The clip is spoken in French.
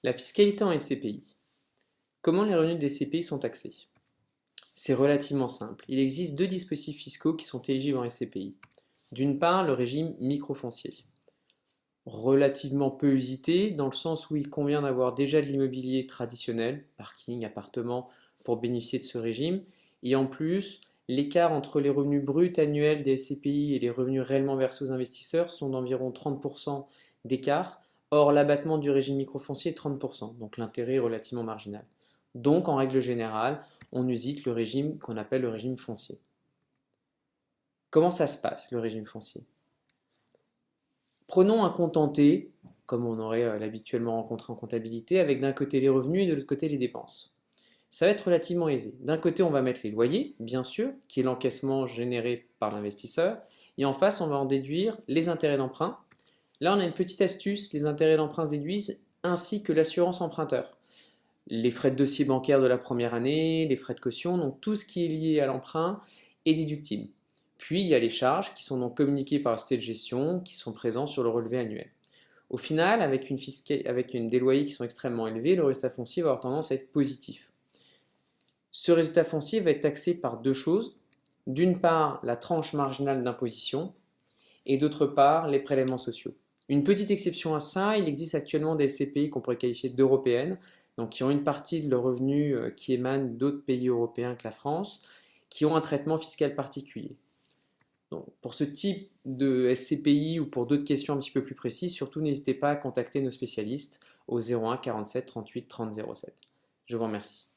La fiscalité en SCPI. Comment les revenus des SCPI sont taxés? C'est relativement simple. Il existe deux dispositifs fiscaux qui sont éligibles en SCPI. D'une part, le régime microfoncier, relativement peu usité dans le sens où il convient d'avoir déjà de l'immobilier traditionnel, parking, appartement, pour bénéficier de ce régime. Et en plus, l'écart entre les revenus bruts annuels des SCPI et les revenus réellement versés aux investisseurs sont d'environ 30% d'écart. Or, l'abattement du régime microfoncier est 30%, donc l'intérêt est relativement marginal. Donc, en règle générale, on usite le régime qu'on appelle le régime foncier. Comment ça se passe, le régime foncier? Prenons un compte en T, comme on aurait l'habituellement rencontré en comptabilité, avec d'un côté les revenus et de l'autre côté les dépenses. Ça va être relativement aisé. D'un côté, on va mettre les loyers, bien sûr, qui est l'encaissement généré par l'investisseur, et en face, on va en déduire les intérêts d'emprunt. Là, on a une petite astuce, les intérêts d'emprunt se déduisent, ainsi que l'assurance emprunteur. Les frais de dossier bancaire de la première année, les frais de caution, donc tout ce qui est lié à l'emprunt est déductible. Puis il y a les charges qui sont donc communiquées par la société de gestion, qui sont présents sur le relevé annuel. Au final, avec des loyers qui sont extrêmement élevés, le résultat foncier va avoir tendance à être positif. Ce résultat foncier va être taxé par deux choses. D'une part, la tranche marginale d'imposition et d'autre part, les prélèvements sociaux. Une petite exception à ça, il existe actuellement des SCPI qu'on pourrait qualifier d'européennes, donc qui ont une partie de leurs revenus qui émanent d'autres pays européens que la France, qui ont un traitement fiscal particulier. Donc, pour ce type de SCPI ou pour d'autres questions un petit peu plus précises, surtout n'hésitez pas à contacter nos spécialistes au 01 47 38 30 07. Je vous remercie.